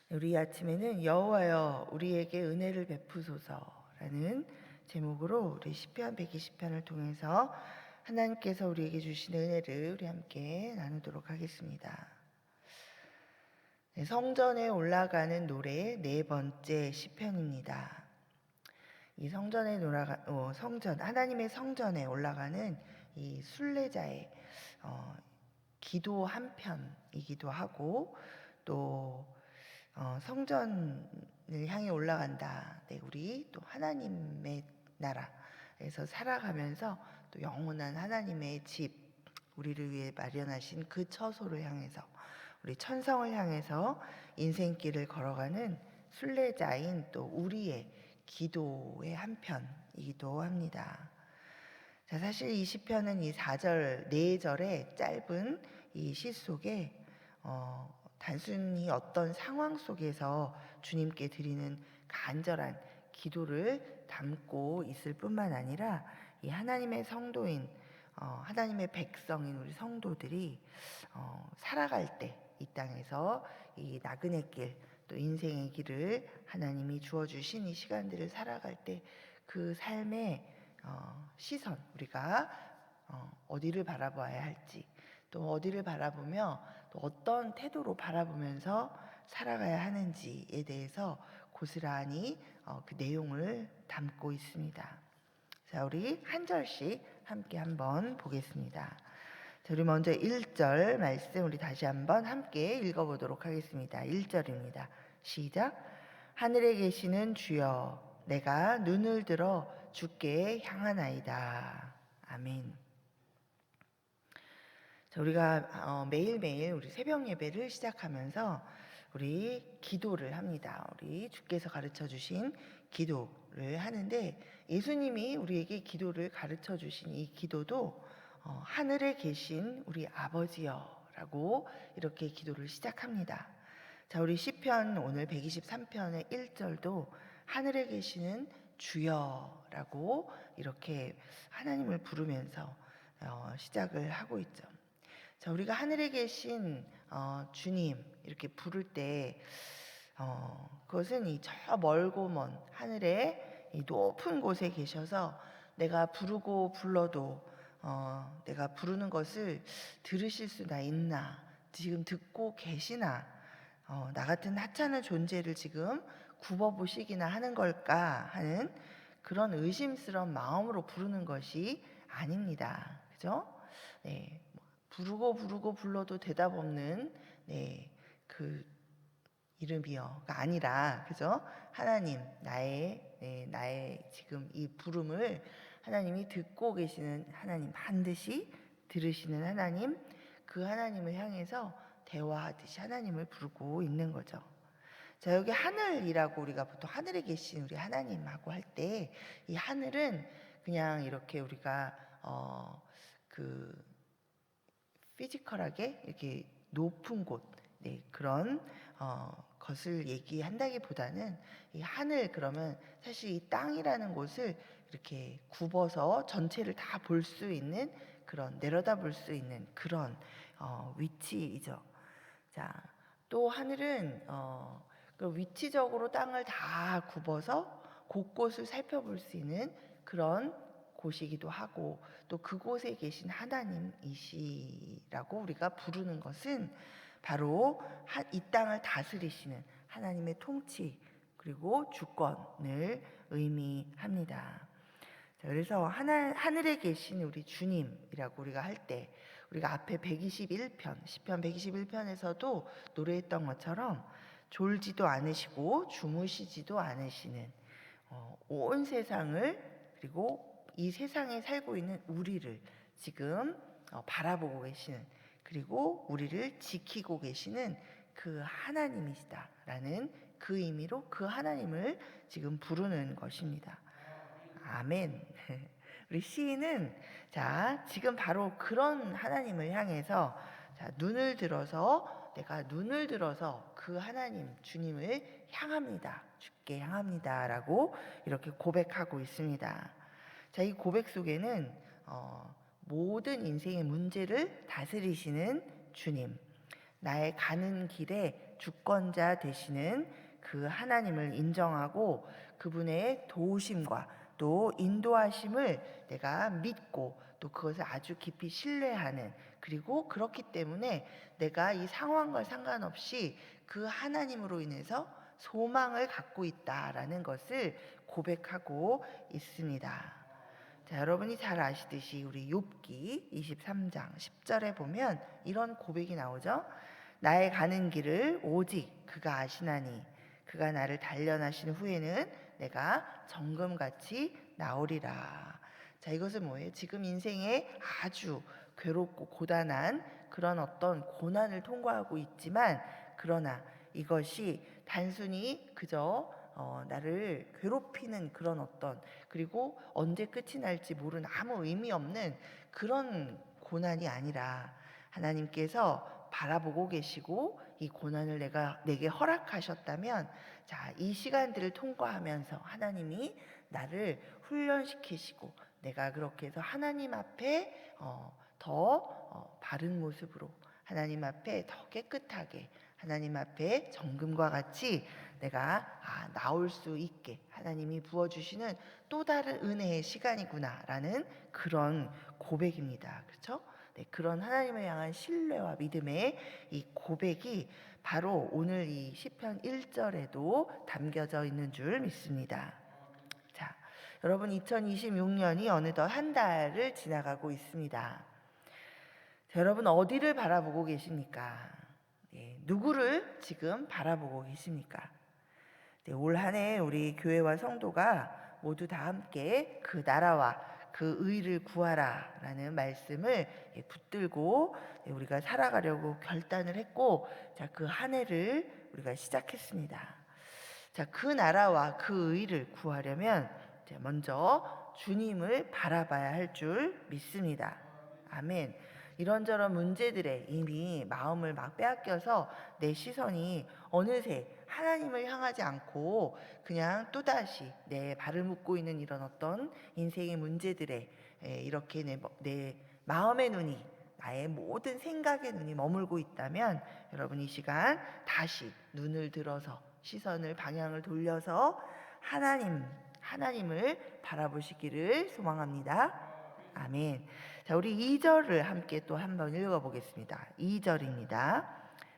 우리 아침에는 여호와여 우리에게 은혜를 베푸소서라는 제목으로 우리 시편 120편을 통해서 하나님께서 우리에게 주시는 은혜를 우리 함께 나누도록 하겠습니다. 성전에 올라가는 노래 네 번째 시편입니다. 이 성전 하나님의 성전에 올라가는 이 순례자의 기도 한 편이기도 하고 또 성전을 향해 올라간다. 네, 우리 또 하나님의 나라에서 살아가면서 또 영원한 하나님의 집, 우리를 위해 마련하신 그 처소를 향해서 우리 천성을 향해서 인생길을 걸어가는 순례자인 또 우리의 기도의 한 편이기도 합니다. 자, 사실 이 시편은 이 4절, 4절의 짧은 이 시 속에 단순히 어떤 상황 속에서 주님께 드리는 간절한 기도를 담고 있을 뿐만 아니라 이 하나님의 성도인 하나님의 백성인 우리 성도들이 살아갈 때 이 땅에서 이 나그네 길 또 인생의 길을 하나님이 주어주신 이 시간들을 살아갈 때 그 삶의 시선, 우리가 어디를 바라봐야 할지, 또 어디를 바라보며 또 어떤 태도로 바라보면서 살아가야 하는지에 대해서 고스란히 그 내용을 담고 있습니다. 자, 우리 한 절씩 함께 한번 보겠습니다. 자, 우리 먼저 1절 말씀 우리 다시 한번 함께 읽어보도록 하겠습니다. 1절입니다. 시작. 하늘에 계시는 주여, 내가 눈을 들어 주께 향하나이다. 아멘. 자, 우리가 매일매일 우리 새벽 예배를 시작하면서 우리 기도를 합니다. 우리 주께서 가르쳐 주신 기도를 하는데, 예수님이 우리에게 기도를 가르쳐 주신 이 기도도 하늘에 계신 우리 아버지여 라고 이렇게 기도를 시작합니다. 자, 우리 시편 오늘 123편의 1절도 하늘에 계시는 주여라고 이렇게 하나님을 부르면서 시작을 하고 있죠. 자, 우리가 하늘에 계신 주님 이렇게 부를 때 그것은 이 저 멀고 먼 하늘의 이 높은 곳에 계셔서 내가 부르고 불러도 내가 부르는 것을 들으실 수나 있나, 지금 듣고 계시나, 나 같은 하찮은 존재를 지금 굽어보시기나 하는 걸까 하는 그런 의심스러운 마음으로 부르는 것이 아닙니다. 그죠? 네, 부르고 불러도 대답 없는 그 이름이여가 아니라, 그죠? 하나님, 나의 지금 이 부름을 하나님이 듣고 계시는 하나님, 반드시 들으시는 하나님, 그 하나님을 향해서 대화하듯이 하나님을 부르고 있는 거죠. 자, 여기 하늘이라고 우리가 보통 하늘에 계신 우리 하나님하고 할 때 이 하늘은 그냥 이렇게 우리가 그 피지컬하게 이렇게 높은 곳, 그런 것을 얘기한다기보다는 이 하늘 그러면 사실 이 땅이라는 곳을 이렇게 굽어서 전체를 다 볼 수 있는 그런, 내려다 볼 수 있는 그런 위치이죠. 자, 또 하늘은 그 위치적으로 땅을 다 굽어서 곳곳을 살펴볼 수 있는 그런 곳이기도 하고, 또 그곳에 계신 하나님이시라고 우리가 부르는 것은 바로 이 땅을 다스리시는 하나님의 통치 그리고 주권을 의미합니다. 자, 그래서 하늘에 계신 우리 주님이라고 우리가 할 때, 우리가 앞에 121편, 시편 121편에서도 노래했던 것처럼 졸지도 않으시고 주무시지도 않으시는 온 세상을, 그리고 이 세상에 살고 있는 우리를 지금 바라보고 계시는, 그리고 우리를 지키고 계시는 그 하나님이시다라는 그 의미로 그 하나님을 지금 부르는 것입니다. 아멘. 우리 시인은 자, 지금 바로 그런 하나님을 향해서 자, 내가 눈을 들어서 그 하나님 주님을 향합니다. 주께 향합니다라고 이렇게 고백하고 있습니다. 자, 이 고백 속에는 모든 인생의 문제를 다스리시는 주님, 나의 가는 길에 주권자 되시는 그 하나님을 인정하고 그분의 도우심과 또 인도하심을 내가 믿고 또 그것을 아주 깊이 신뢰하는, 그리고 그렇기 때문에 내가 이 상황과 상관없이 그 하나님으로 인해서 소망을 갖고 있다라는 것을 고백하고 있습니다. 자, 여러분이 잘 아시듯이 우리 욥기 23장 10절에 보면 이런 고백이 나오죠. 나의 가는 길을 오직 그가 아시나니 그가 나를 단련하신 후에는 내가 정금같이 나오리라. 자, 이것은 뭐예요? 지금 인생에 아주 괴롭고 고단한 그런 어떤 고난을 통과하고 있지만, 그러나 이것이 단순히 그저 나를 괴롭히는 그런 어떤, 그리고 언제 끝이 날지 모르는 아무 의미 없는 그런 고난이 아니라 하나님께서 바라보고 계시고 이 고난을 내게 허락하셨다면, 자, 이 시간들을 통과하면서 하나님이 나를 훈련시키시고 내가 그렇게 해서 하나님 앞에 더 바른 모습으로, 하나님 앞에 더 깨끗하게, 하나님 앞에 정금과 같이 내가 나올 수 있게 하나님이 부어주시는 또 다른 은혜의 시간이구나라는 그런 고백입니다. 그렇죠? 네, 그런 하나님을 향한 신뢰와 믿음의 이 고백이 바로 오늘 이 시편 1절에도 담겨져 있는 줄 믿습니다. 자, 여러분 2026년이 어느덧 한 달을 지나가고 있습니다. 자, 여러분 어디를 바라보고 계십니까? 네, 누구를 지금 바라보고 계십니까? 네, 올 한 해 우리 교회와 성도가 모두 다 함께 그 나라와 그 의를 구하라 라는 말씀을 붙들고 우리가 살아가려고 결단을 했고, 자, 그 한 해를 우리가 시작했습니다. 자, 그 나라와 그 의를 구하려면 먼저 주님을 바라봐야 할 줄 믿습니다. 아멘. 이런저런 문제들에 이미 마음을 막 빼앗겨서 내 시선이 어느새 하나님을 향하지 않고 그냥 또다시 내 발을 묶고 있는 이런 어떤 인생의 문제들에 이렇게 내 마음의 눈이, 나의 모든 생각의 눈이 머물고 있다면, 여러분 이 시간 다시 눈을 들어서 시선을 방향을 돌려서 하나님을 바라보시기를 소망합니다. 아멘. 자, 우리 2절을 함께 또 한번 읽어보겠습니다. 2절입니다.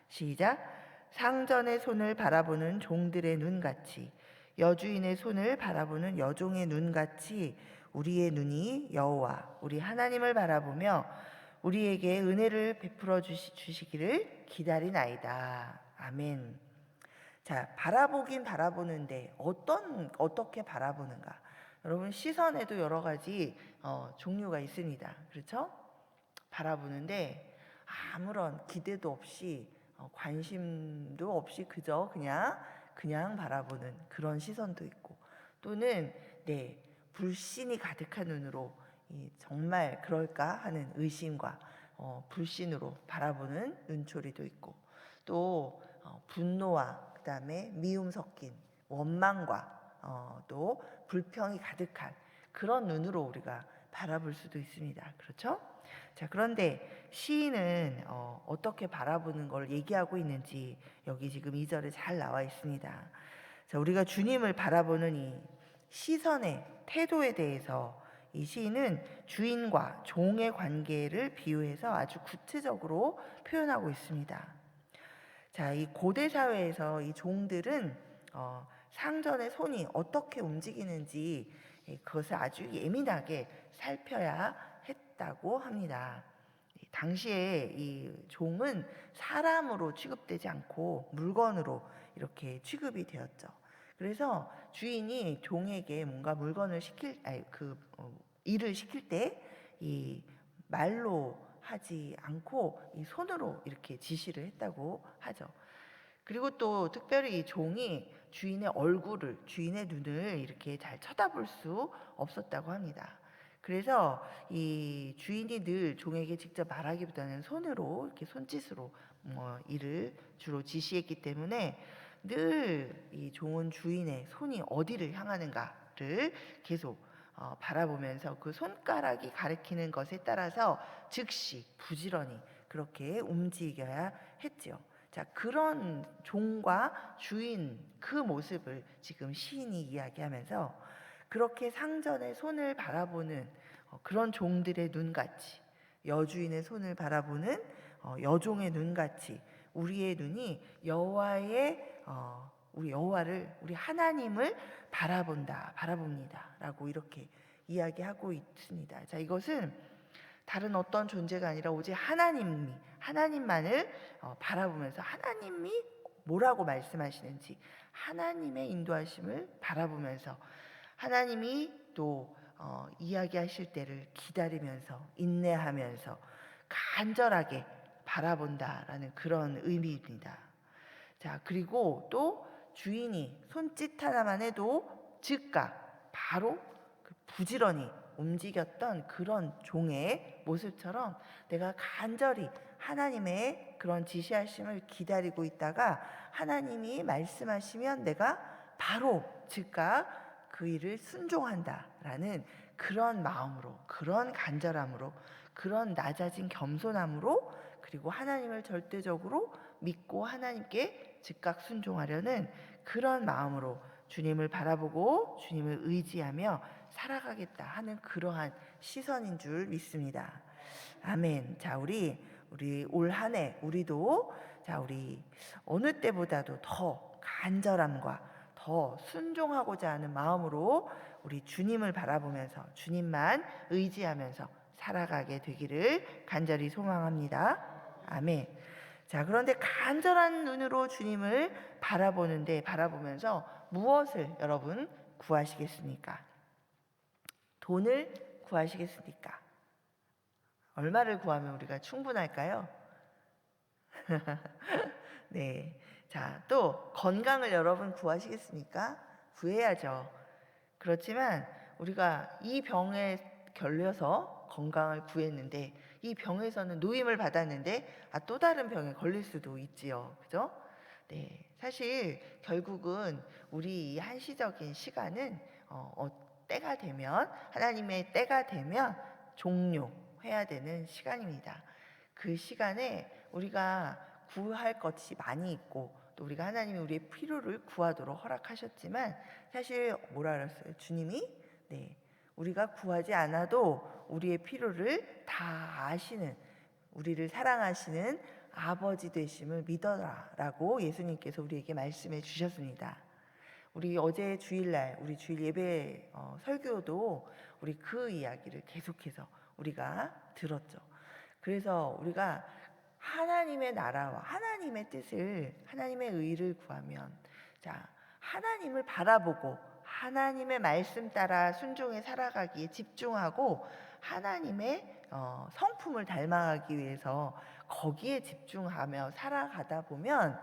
시작. 상전의 손을 바라보는 종들의 눈같이, 여주인의 손을 바라보는 여종의 눈같이 우리의 눈이 여호와 우리 하나님을 바라보며 우리에게 은혜를 베풀어 주시기를 기다리나이다. 아멘. 자, 바라보긴 바라보는데 어떻게 바라보는가? 여러분 시선에도 여러 가지 종류가 있습니다. 그렇죠? 바라보는데 아무런 기대도 없이 관심도 없이 그냥 바라보는 그런 시선도 있고, 또는 불신이 가득한 눈으로 정말 그럴까 하는 의심과 불신으로 바라보는 눈초리도 있고, 또 분노와 그다음에 미움 섞인 원망과 또 불평이 가득한 그런 눈으로 우리가 바라볼 수도 있습니다. 그렇죠? 자, 그런데 시인은 어떻게 바라보는 걸 얘기하고 있는지 여기 지금 2절에 잘 나와 있습니다. 자, 우리가 주님을 바라보는 이 시선의 태도에 대해서 이 시인은 주인과 종의 관계를 비유해서 아주 구체적으로 표현하고 있습니다. 자, 이 고대 사회에서 이 종들은 상전의 손이 어떻게 움직이는지 그것을 아주 예민하게 살펴야 했다고 합니다. 당시에 이 종은 사람으로 취급되지 않고 물건으로 이렇게 취급이 되었죠. 그래서 주인이 종에게 뭔가 물건을 일을 시킬 때 이 말로 하지 않고 이 손으로 이렇게 지시를 했다고 하죠. 그리고 또 특별히 이 종이 주인의 얼굴을, 주인의 눈을 이렇게 잘 쳐다볼 수 없었다고 합니다. 그래서 이 주인이 늘 종에게 직접 말하기보다는 손으로 이렇게 손짓으로 일을 주로 지시했기 때문에 늘 이 종은 주인의 손이 어디를 향하는가를 계속 바라보면서 그 손가락이 가리키는 것에 따라서 즉시 부지런히 그렇게 움직여야 했지요. 자, 그런 종과 주인 그 모습을 지금 시인이 이야기하면서 그렇게 상전의 손을 바라보는 그런 종들의 눈같이, 여주인의 손을 바라보는 여종의 눈같이 우리의 눈이 우리 여호와를, 우리 하나님을 바라봅니다라고 이렇게 이야기하고 있습니다. 자, 이것은 다른 어떤 존재가 아니라 오직 하나님만을 바라보면서 하나님이 뭐라고 말씀하시는지 하나님의 인도하심을 바라보면서 하나님이 또 이야기하실 때를 기다리면서 인내하면서 간절하게 바라본다라는 그런 의미입니다. 자, 그리고 또 주인이 손짓 하나만 해도 즉각 바로 부지런히 움직였던 그런 종의 모습처럼 내가 간절히 하나님의 그런 지시하심을 기다리고 있다가 하나님이 말씀하시면 내가 바로 즉각 그 일을 순종한다라는 그런 마음으로, 그런 간절함으로, 그런 낮아진 겸손함으로, 그리고 하나님을 절대적으로 믿고 하나님께 즉각 순종하려는 그런 마음으로 주님을 바라보고 주님을 의지하며 살아가겠다 하는 그러한 시선인 줄 믿습니다. 아멘. 자, 우리 올 한 해 우리도 우리 어느 때보다도 더 간절함과 더 순종하고자 하는 마음으로 우리 주님을 바라보면서 주님만 의지하면서 살아가게 되기를 간절히 소망합니다. 아멘. 자, 그런데 간절한 눈으로 주님을 바라보면서 무엇을 여러분 구하시겠습니까? 돈을 구하시겠습니까? 얼마를 구하면 우리가 충분할까요? 네. 자, 또 건강을 여러분 구하시겠습니까? 구해야죠. 그렇지만 우리가 이 병에 걸려서 건강을 구했는데 이 병에서는 노임을 받았는데 또 다른 병에 걸릴 수도 있지요. 그죠? 네. 사실 결국은 우리 이 한시적인 시간은 때가 되면 하나님의 때가 되면 종료해야 되는 시간입니다. 그 시간에 우리가 구할 것이 많이 있고 또 우리가 하나님이 우리의 필요를 구하도록 허락하셨지만 사실 뭐라 그랬어요? 주님이 우리가 구하지 않아도 우리의 필요를 다 아시는, 우리를 사랑하시는 아버지 되심을 믿어라라고 예수님께서 우리에게 말씀해 주셨습니다. 우리 어제 주일날 우리 주일 예배 설교도 우리 그 이야기를 계속해서 우리가 들었죠. 그래서 우리가 하나님의 나라와 하나님의 뜻을, 하나님의 의를 구하면, 자, 하나님을 바라보고 하나님의 말씀 따라 순종해 살아가기에 집중하고 하나님의 성품을 닮아가기 위해서 거기에 집중하며 살아가다 보면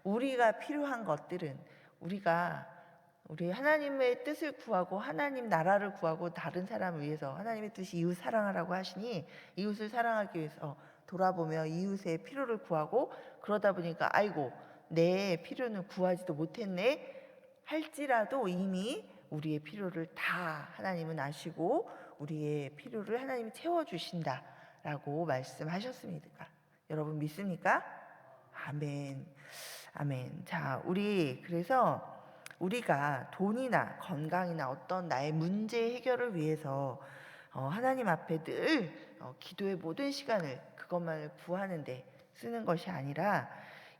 우리가 필요한 것들은 우리 하나님의 뜻을 구하고 하나님 나라를 구하고 다른 사람을 위해서 하나님의 뜻이 이웃 사랑하라고 하시니 이웃을 사랑하기 위해서 돌아보며 이웃의 필요를 구하고 그러다 보니까 아이고 내 필요는 구하지도 못했네 할지라도 이미 우리의 필요를 다 하나님은 아시고 우리의 필요를 하나님이 채워주신다라고 말씀하셨습니다. 여러분 믿습니까? 아멘. 아멘. 자, 그래서 우리가 돈이나 건강이나 어떤 나의 문제 해결을 위해서 하나님 앞에 늘 기도의 모든 시간을 그것만을 구하는데 쓰는 것이 아니라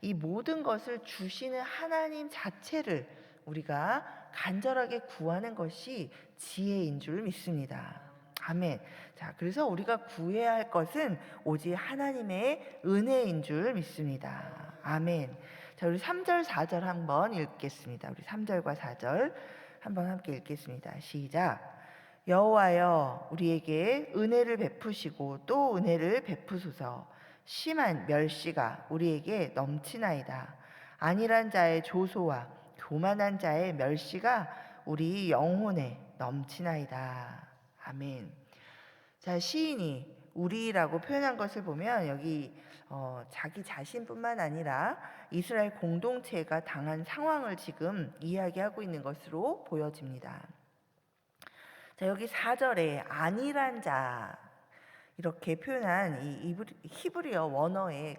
이 모든 것을 주시는 하나님 자체를 우리가 간절하게 구하는 것이 지혜인 줄 믿습니다. 아멘. 자, 그래서 우리가 구해야 할 것은 오직 하나님의 은혜인 줄 믿습니다. 아멘. 자, 우리 3절, 4절 한번 읽겠습니다. 우리 3절과 4절 한번 함께 읽겠습니다. 시작. 여호와여 우리에게 은혜를 베푸시고 또 은혜를 베푸소서. 심한 멸시가 우리에게 넘치나이다. 안일한 자의 조소와 교만한 자의 멸시가 우리 영혼에 넘치나이다. 아멘. 자, 시인이 우리라고 표현한 것을 보면 여기 자기 자신뿐만 아니라 이스라엘 공동체가 당한 상황을 지금 이야기하고 있는 것으로 보여집니다. 자, 여기 4절에 안일한 자, 이렇게 표현한 이 히브리어 원어의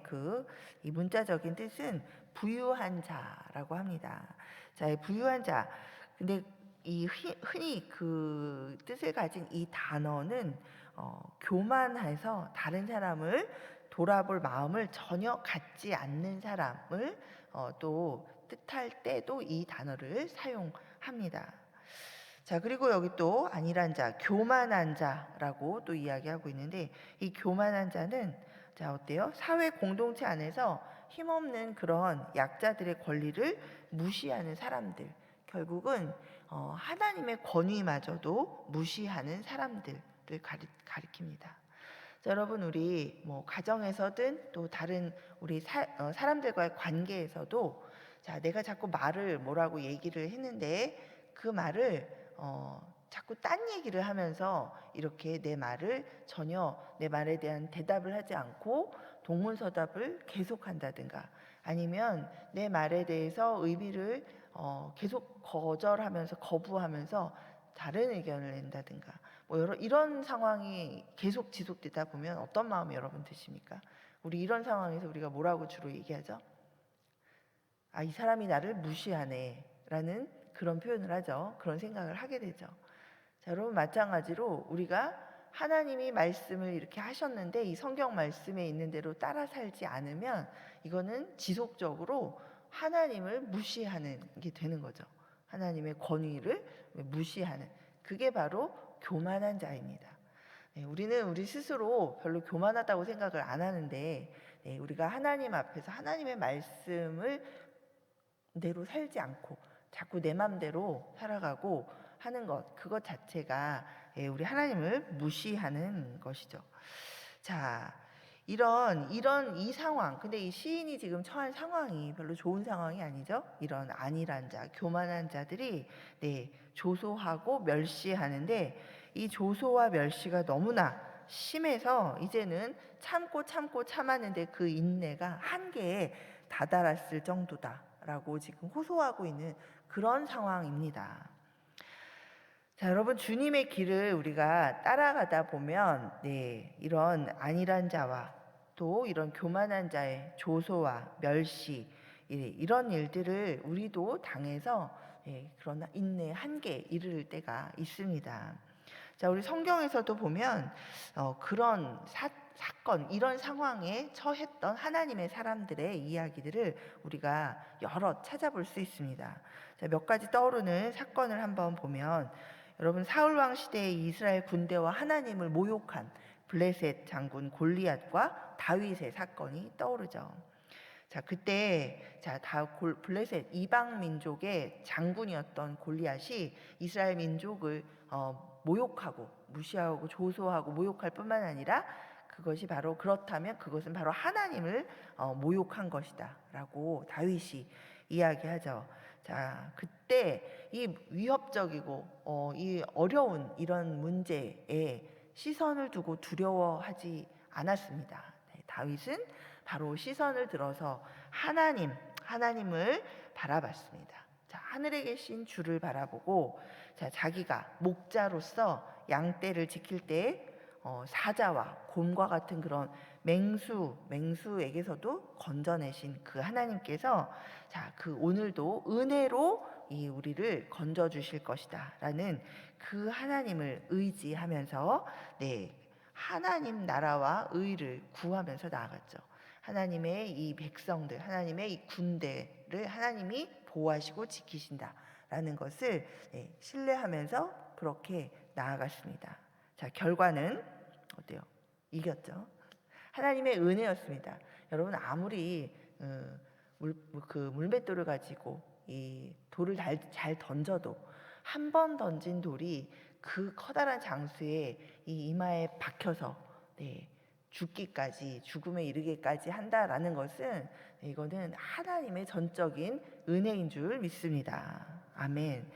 이 문자적인 뜻은 부유한 자라고 합니다. 자, 이 부유한 자. 근데 이 흔히 그 뜻을 가진 이 단어는 교만해서 다른 사람을 돌아볼 마음을 전혀 갖지 않는 사람을 또 뜻할 때도 이 단어를 사용합니다. 자, 그리고 여기 또 안일한 자, 교만한 자라고 또 이야기하고 있는데, 이 교만한 자는 자, 어때요? 사회 공동체 안에서 힘없는 그런 약자들의 권리를 무시하는 사람들, 결국은 하나님의 권위마저도 무시하는 사람들을 가리킵니다. 자, 여러분, 우리 뭐 가정에서든 또 다른 우리 사람들과의 관계에서도, 자, 내가 자꾸 말을 뭐라고 얘기를 했는데 그 말을 자꾸 딴 얘기를 하면서 이렇게 내 말에 대한 대답을 하지 않고 동문서답을 계속한다든가, 아니면 내 말에 대해서 의미를 계속 거절하면서 거부하면서 다른 의견을 낸다든가, 뭐 이런 상황이 계속 지속되다 보면 어떤 마음이 여러분 드십니까? 우리 이런 상황에서 우리가 뭐라고 주로 얘기하죠? 아, 이 사람이 나를 무시하네 라는 그런 표현을 하죠. 그런 생각을 하게 되죠. 자, 여러분, 마찬가지로 우리가 하나님이 말씀을 이렇게 하셨는데 이 성경 말씀에 있는 대로 따라 살지 않으면 이거는 지속적으로 하나님을 무시하는 게 되는 거죠. 하나님의 권위를 무시하는, 그게 바로 교만한 자입니다. 네, 우리는 우리 스스로 별로 교만하다고 생각을 안 하는데, 네, 우리가 하나님 앞에서 하나님의 말씀을 대로 살지 않고 자꾸 내 맘대로 살아가고 하는 것, 그것 자체가 우리 하나님을 무시하는 것이죠. 자, 이런 이 상황, 근데 이 시인이 지금 처한 상황이 별로 좋은 상황이 아니죠. 이런 안일한 자, 교만한 자들이 조소하고 멸시하는데, 이 조소와 멸시가 너무나 심해서 이제는 참고 참았는데 그 인내가 한계에 다다랐을 정도다라고 지금 호소하고 있는 그런 상황입니다. 자, 여러분, 주님의 길을 우리가 따라가다 보면 이런 안일한 자와 또 이런 교만한 자의 조소와 멸시, 이런 일들을 우리도 당해서 그런 인내 한계에 이를 때가 있습니다. 자, 우리 성경에서도 보면 그런 사건, 이런 상황에 처했던 하나님의 사람들의 이야기들을 우리가 여러 찾아볼 수 있습니다. 자, 몇 가지 떠오르는 사건을 한번 보면, 여러분, 사울 왕 시대의 이스라엘 군대와 하나님을 모욕한 블레셋 장군 골리앗과 다윗의 사건이 떠오르죠. 자, 그때 블레셋 이방 민족의 장군이었던 골리앗이 이스라엘 민족을 모욕하고 무시하고 조소하고 모욕할 뿐만 아니라 그것은 바로 하나님을 모욕한 것이다라고 다윗이 이야기하죠. 자, 그때 이 위협적이고 이 어려운 이런 문제에 시선을 두고 두려워하지 않았습니다. 다윗은 바로 시선을 들어서 하나님을 바라봤습니다. 자, 하늘에 계신 주를 바라보고, 자, 자기가 목자로서 양떼를 지킬 때 사자와 곰과 같은 그런 맹수에게서도 건져내신 그 하나님께서, 자, 그 오늘도 은혜로 우리를 건져 주실 것이다라는 그 하나님을 의지하면서 하나님 나라와 의를 구하면서 나아갔죠. 하나님의 이 백성들, 하나님의 이 군대를 하나님이 보호하시고 지키신다라는 것을 신뢰하면서 그렇게 나아갔습니다. 자, 결과는 어때요? 이겼죠. 하나님의 은혜였습니다. 여러분, 아무리 물맷돌을 가지고 이 돌을 잘 던져도 한 번 던진 돌이 그 커다란 장수의 이 이마에 박혀서 죽음에 이르게까지 한다라는 것은 이거는 하나님의 전적인 은혜인 줄 믿습니다. 아멘.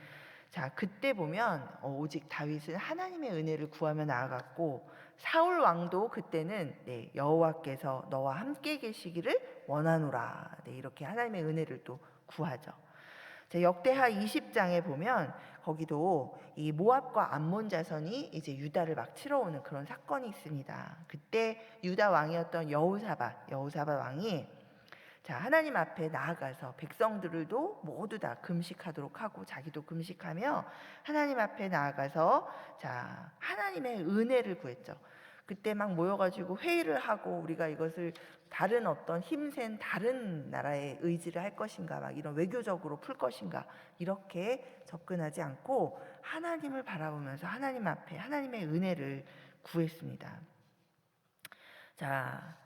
자, 그때 보면 오직 다윗은 하나님의 은혜를 구하며 나아갔고, 사울 왕도 그때는 여호와께서 너와 함께 계시기를 원하노라, 이렇게 하나님의 은혜를 또 구하죠. 자, 역대하 20장에 보면 거기도 이 모압과 암몬 자손이 이제 유다를 막 치러 오는 그런 사건이 있습니다. 그때 유다 왕이었던 여호사밧 왕이 자, 하나님 앞에 나아가서 백성들도 모두 다 금식하도록 하고 자기도 금식하며 하나님 앞에 나아가서 자, 하나님의 은혜를 구했죠. 그때 막 모여가지고 회의를 하고 우리가 이것을 다른 어떤 힘센 다른 나라의 의지를 할 것인가, 막 이런 외교적으로 풀 것인가, 이렇게 접근하지 않고 하나님을 바라보면서 하나님 앞에 하나님의 은혜를 구했습니다. 자,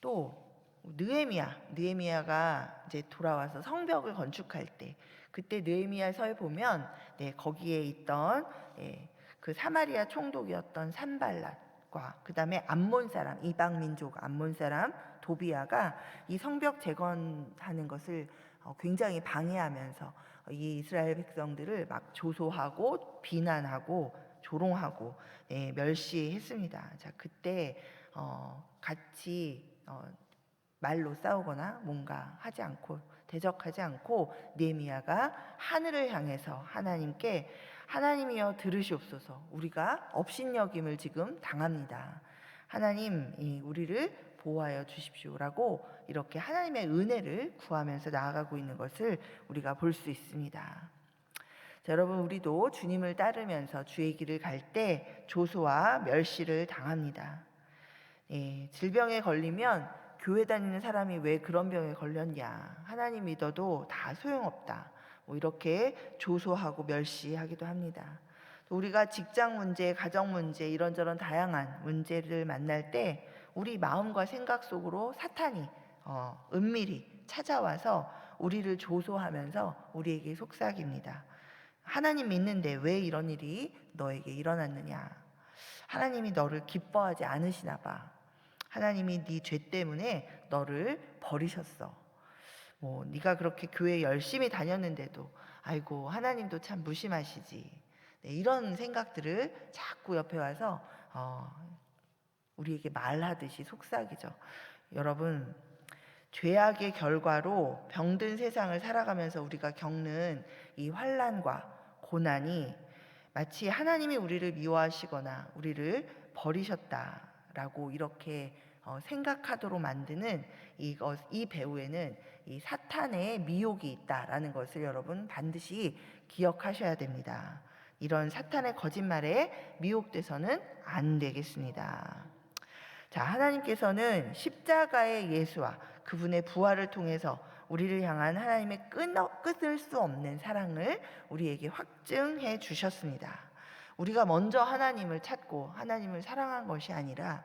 또 느헤미야가 이제 돌아와서 성벽을 건축할 때, 그때 느헤미야서에 보면 거기에 있던 그 사마리아 총독이었던 산발랏과 그 다음에 암몬 사람, 이방 민족 암몬 사람 도비아가 이 성벽 재건하는 것을 굉장히 방해하면서 이 이스라엘 백성들을 막 조소하고 비난하고 조롱하고 멸시했습니다. 자, 그때 같이 말로 싸우거나 뭔가 하지 않고 대적하지 않고 느헤미야가 하늘을 향해서 하나님께 하나님이여 들으시옵소서, 우리가 업신여김을 지금 당합니다. 하나님 우리를 보호하여 주십시오라고 이렇게 하나님의 은혜를 구하면서 나아가고 있는 것을 우리가 볼 수 있습니다. 자, 여러분, 우리도 주님을 따르면서 주의 길을 갈 때 조소와 멸시를 당합니다. 질병에 걸리면 교회 다니는 사람이 왜 그런 병에 걸렸냐, 하나님 믿어도 다 소용없다, 뭐 이렇게 조소하고 멸시하기도 합니다. 또 우리가 직장 문제, 가정 문제, 이런저런 다양한 문제를 만날 때 우리 마음과 생각 속으로 사탄이 은밀히 찾아와서 우리를 조소하면서 우리에게 속삭입니다. 하나님 믿는데 왜 이런 일이 너에게 일어났느냐, 하나님이 너를 기뻐하지 않으시나 봐, 하나님이 네 죄 때문에 너를 버리셨어, 뭐 네가 그렇게 교회 열심히 다녔는데도 아이고 하나님도 참 무심하시지, 이런 생각들을 자꾸 옆에 와서 우리에게 말하듯이 속삭이죠. 여러분, 죄악의 결과로 병든 세상을 살아가면서 우리가 겪는 이 환난과 고난이 마치 하나님이 우리를 미워하시거나 우리를 버리셨다라고 이렇게 생각하도록 만드는 이 배후에는 이 사탄의 미혹이 있다라는 것을 여러분 반드시 기억하셔야 됩니다. 이런 사탄의 거짓말에 미혹돼서는 안 되겠습니다. 자, 하나님께서는 십자가의 예수와 그분의 부활을 통해서 우리를 향한 하나님의 끊을 수 없는 사랑을 우리에게 확증해 주셨습니다. 우리가 먼저 하나님을 찾고 하나님을 사랑한 것이 아니라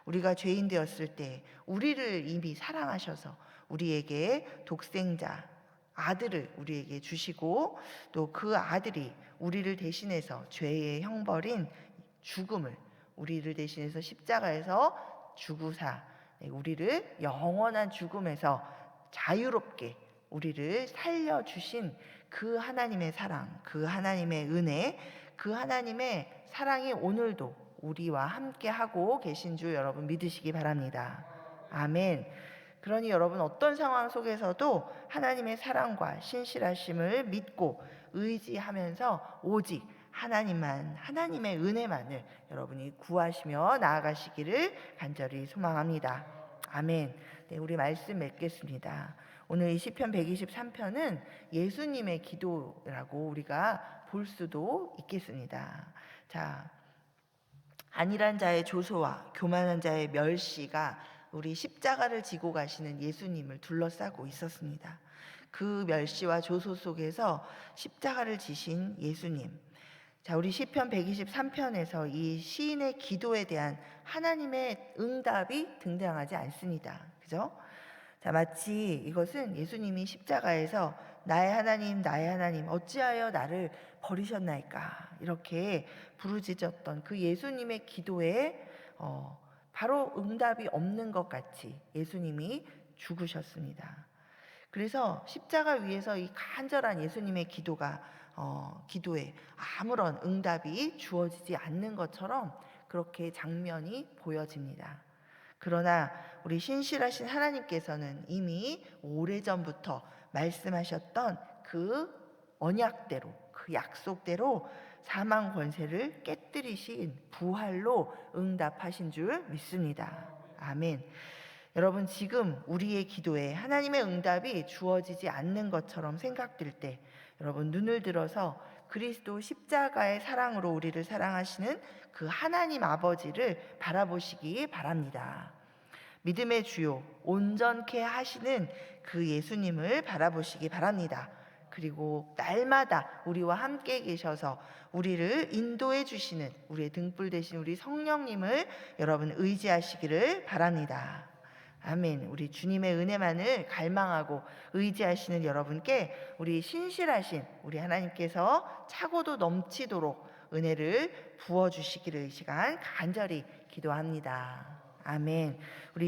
우리가 죄인 되었을 때 우리를 이미 사랑하셔서 우리에게 독생자 아들을 우리에게 주시고, 또 그 아들이 우리를 대신해서 죄의 형벌인 죽음을 우리를 대신해서 십자가에서 죽으사 우리를 영원한 죽음에서 자유롭게 우리를 살려주신 그 하나님의 사랑, 그 하나님의 은혜, 그 하나님의 사랑이 오늘도 우리와 함께 하고 계신 줄 여러분 믿으시기 바랍니다. 아멘. 그러니 여러분, 어떤 상황 속에서도 하나님의 사랑과 신실하심을 믿고 의지하면서 오직 하나님만, 하나님의 은혜만을 여러분이 구하시며 나아가시기를 간절히 소망합니다. 아멘. 네, 우리 말씀 맺겠습니다. 오늘 이 시편 123편은 예수님의 기도라고 우리가 볼 수도 있겠습니다. 자, 안일한 자의 조소와 교만한 자의 멸시가 우리 십자가를 지고 가시는 예수님을 둘러싸고 있었습니다. 그 멸시와 조소 속에서 십자가를 지신 예수님. 자, 우리 시편 123편에서 이 시인의 기도에 대한 하나님의 응답이 등장하지 않습니다. 그죠? 자, 마치 이것은 예수님이 십자가에서 나의 하나님 어찌하여 나를 버리셨나이까 이렇게 부르짖었던 그 예수님의 기도에 바로 응답이 없는 것 같이 예수님이 죽으셨습니다. 그래서 십자가 위에서 이 간절한 예수님의 기도에 아무런 응답이 주어지지 않는 것처럼 그렇게 장면이 보여집니다. 그러나 우리 신실하신 하나님께서는 이미 오래전부터 말씀하셨던 그 언약대로, 그 약속대로 사망 권세를 깨뜨리신 부활로 응답하신 줄 믿습니다. 아멘. 여러분, 지금 우리의 기도에 하나님의 응답이 주어지지 않는 것처럼 생각될 때 여러분 눈을 들어서 그리스도 십자가의 사랑으로 우리를 사랑하시는 그 하나님 아버지를 바라보시기 바랍니다. 믿음의 주요, 온전케 하시는 그 예수님을 바라보시기 바랍니다. 그리고 날마다 우리와 함께 계셔서 우리를 인도해 주시는 우리의 등불 되신 우리 성령님을 여러분 의지하시기를 바랍니다. 아멘. 우리 주님의 은혜만을 갈망하고 의지하시는 여러분께 우리 신실하신 우리 하나님께서 차고도 넘치도록 은혜를 부어주시기를 이 시간 간절히 기도합니다. 아멘. 우리